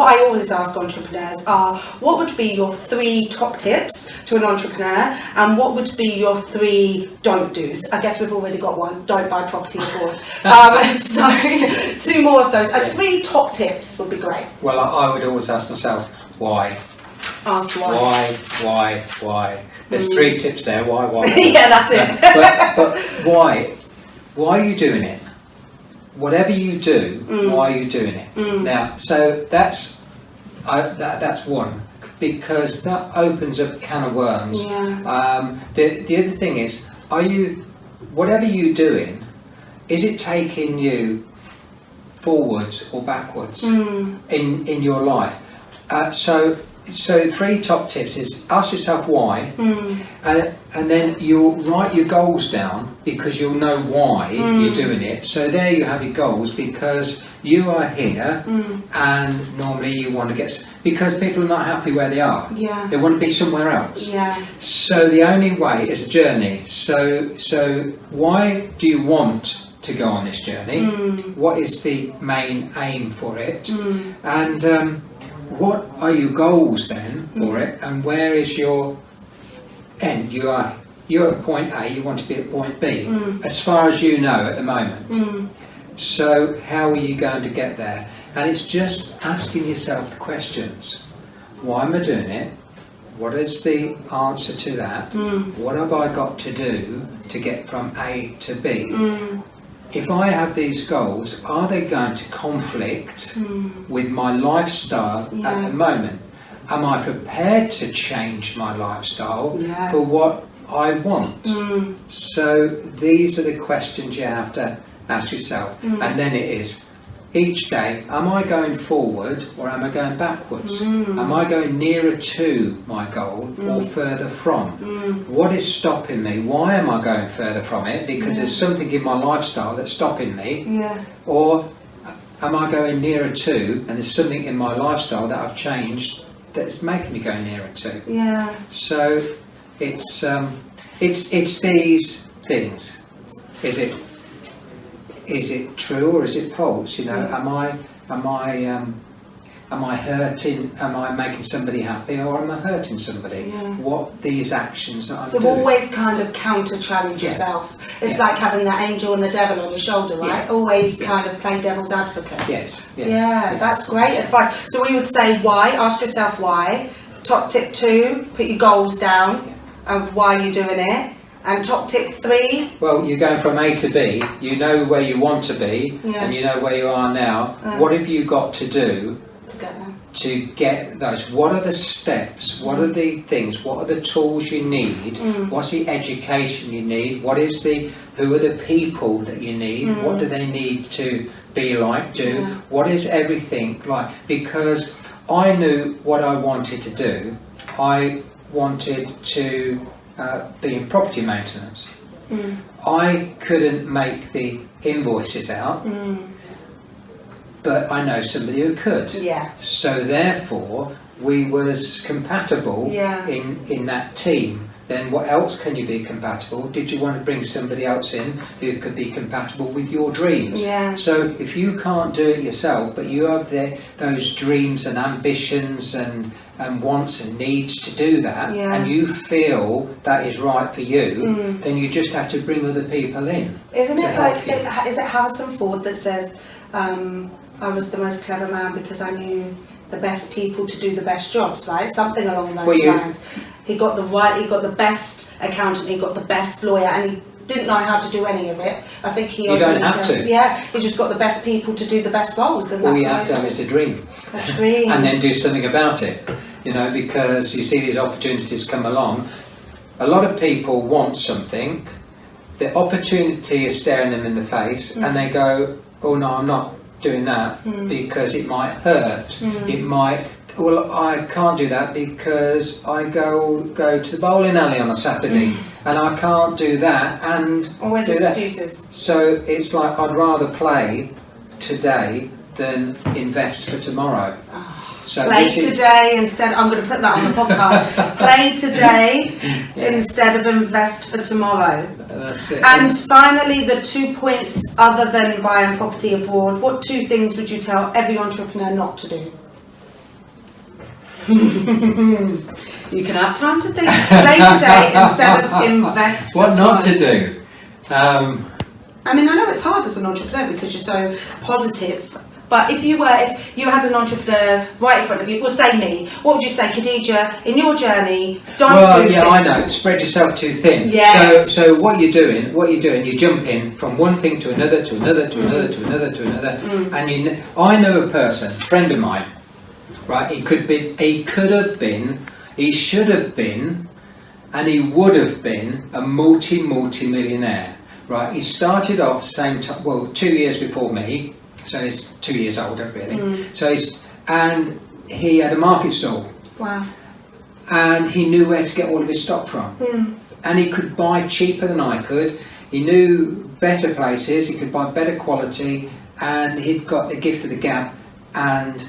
what I always ask entrepreneurs are, what would be your 3 top tips to an entrepreneur, and what would be your 3 don't do's? I guess we've already got one. Don't buy property abroad. So 2 more of those. 3 top tips would be great. Well, I would always ask myself, why? Ask why. Why? There's 3 tips there. Why? Yeah, that's it. But why? Why are you doing it? Whatever you do, why are you doing it? Now, so that's one, because that opens up a can of worms. Yeah. The other thing is, whatever you're doing, is it taking you forwards or backwards in your life? So 3 top tips is ask yourself why, and then you'll write your goals down, because you'll know why you're doing it. So there you have your goals, because you are here and normally you want to because people are not happy where they are. Yeah. They want to be somewhere else. Yeah. So the only way is a journey. So why do you want to go on this journey? What is the main aim for it? And what are your goals then for it, and where is your end? You're at point A, you want to be at point B, as far as you know at the moment. So how are you going to get there? And it's just asking yourself the questions. Why am I doing it? What is the answer to that? What have I got to do to get from A to B? If I have these goals, are they going to conflict with my lifestyle at the moment? Am I prepared to change my lifestyle for what I want? So these are the questions you have to ask yourself. And then it is, each day, am I going forward or am I going backwards? Am I going nearer to my goal or further from? What is stopping me? Why am I going further from it? Because there's something in my lifestyle that's stopping me. Or am I going nearer to, and there's something in my lifestyle that I've changed that's making me go nearer to? So it's these things. Is it true or is it false? You know, am I hurting? Am I making somebody happy, or am I hurting somebody? What these actions that I'm doing. So always kind of counter-challenge yourself. It's like having the angel and the devil on your shoulder, right? Always kind of play devil's advocate. That's great advice. So we would say why. Ask yourself why. Top tip 2, put your goals down of why you're doing it. And top tip 3? Well, you're going from A to B, you know where you want to be, and you know where you are now. What have you got to do to get those? What are the steps? What are the things? What are the tools you need? What's the education you need? Who are the people that you need? What do they need to be like, do? What is everything like? Because I knew what I wanted to do. I wanted to be in property maintenance. I couldn't make the invoices out, but I know somebody who could. So therefore we was compatible in that team. Then what else can you be compatible? Did you want to bring somebody else in who could be compatible with your dreams? So if you can't do it yourself, but you have those dreams and ambitions and wants and needs to do that, and you feel that is right for you, then you just have to bring other people in. Isn't it like, is it Harrison Ford that says, I was the most clever man because I knew the best people to do the best jobs, right? Something along those lines. He got the best accountant, he got the best lawyer, and he didn't know how to do any of it. I think he... You don't have to. He just got the best people to do the best roles. And all you have to have is a dream. A dream. And then do something about it. You know, because you see these opportunities come along. A lot of people want something, the opportunity is staring them in the face, and they go, oh no, I'm not doing that because it might hurt. It might... Well, I can't do that because I go to the bowling alley on a Saturday, and I can't do that, and always do excuses. That. So it's like I'd rather play today than invest for tomorrow. So play today instead. I'm going to put that on the podcast. Play today instead of invest for tomorrow. That's it. And finally, the 2 points other than buying property abroad. What 2 things would you tell every entrepreneur not to do? You can have time to think day to day instead of invest. What not to do? I mean, I know it's hard as an entrepreneur because you're so positive. But if you had an entrepreneur right in front of you, well, say me, what would you say, Khadija, in your journey, don't do this? I know, spread yourself too thin. Yes. So what you're doing, you jump in from one thing to another, to another, to another, to another, to another. And I know a person, a friend of mine, right, he should have been, and he would have been a multi-millionaire, right? He started off the same time, 2 years before me. So he's 2 years older, really. And he had a market stall. Wow. And he knew where to get all of his stock from. And he could buy cheaper than I could. He knew better places. He could buy better quality. And he'd got the gift of the gab. And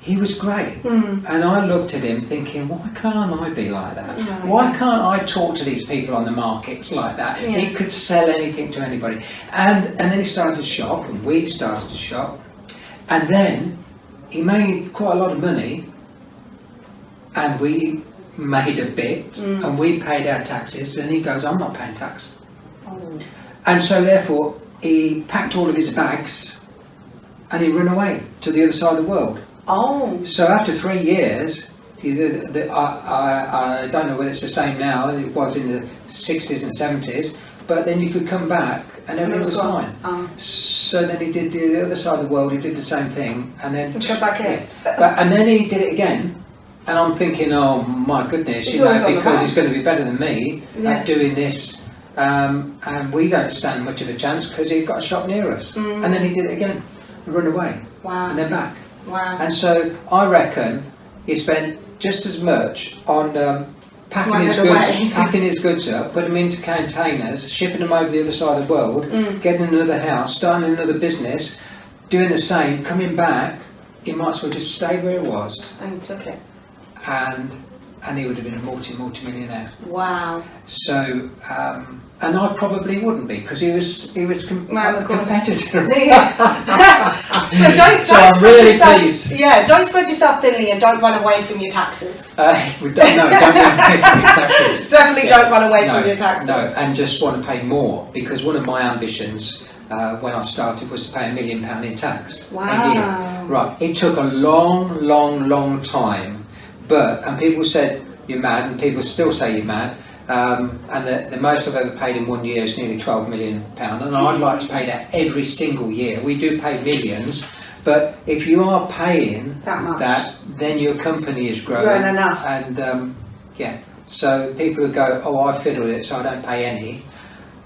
he was great. And I looked at him thinking, why can't I be like that? Why can't I talk to these people on the markets like that? Yeah. He could sell anything to anybody. And then he started to shop, and we started to shop. And then he made quite a lot of money, and we made a bit, and we paid our taxes, and he goes, I'm not paying tax. And so therefore, he packed all of his bags, and he ran away to the other side of the world. So after 3 years, I don't know whether it's the same now, it was in the 60s and 70s, but then you could come back and everything was fine. So then he did the other side of the world, he did the same thing, and then come back here. And then he did it again, and I'm thinking, oh my goodness, because he's going to be better than me at doing this, and we don't stand much of a chance because he's got a shop near us. And then he did it again, run away, and then back. Wow. And so I reckon he spent just as much on packing his goods up, putting them into containers, shipping them over the other side of the world, getting another house, starting another business, doing the same, coming back. He might as well just stay where he was. And took it. And he would have been a multi-millionaire. Wow. So, and I probably wouldn't be, because he was a competitor. So I'm really pleased. Yeah, don't spread yourself thinly, and don't run away from your taxes. Don't run away from your taxes. Definitely don't run away from your taxes. No, and just want to pay more, because one of my ambitions when I started was to pay £1 million in tax a year. Right, it took a long time, and people said you're mad, and people still say you're mad. And the most I've ever paid in 1 year is nearly £12 million, and I'd like to pay that every single year. We do pay millions, but if you are paying that, then your company is growing enough. And so people would go, oh, I fiddled it, so I don't pay any.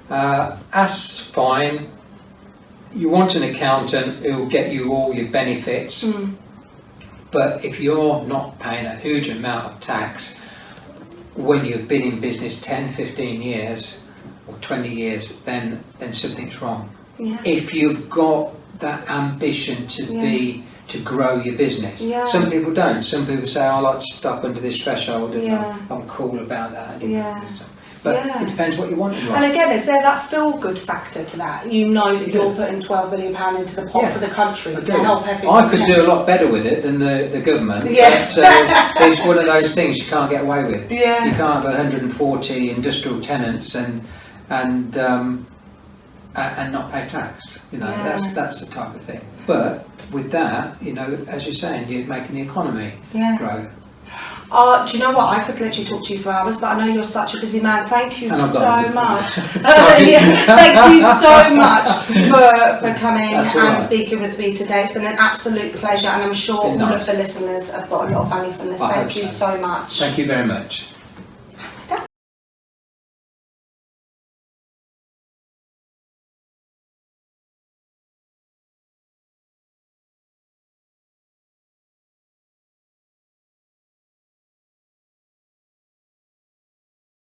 That's fine. You want an accountant who will get you all your benefits, but if you're not paying a huge amount of tax when you've been in business 10, 15 years or 20 years, then something's wrong. If you've got that ambition to grow your business. Some people don't. Some people say, I like to stop under this threshold, and I'm cool about that. But it depends what you want in life. And again, is there that feel-good factor to that? You know that you're putting £12 billion into the pot for the country to help everyone. I could do a lot better with it than the government. But it's one of those things you can't get away with. You can't have 140 industrial tenants and not pay tax. That's the type of thing. But with that, as you're saying, you're making the economy grow. Do you know what? I could literally talk to you for hours, but I know you're such a busy man. Thank you so much. Thank you so much for coming and speaking with me today. It's been an absolute pleasure, and I'm sure all of the listeners have got a lot of value from this. Thank you so much. Thank you very much.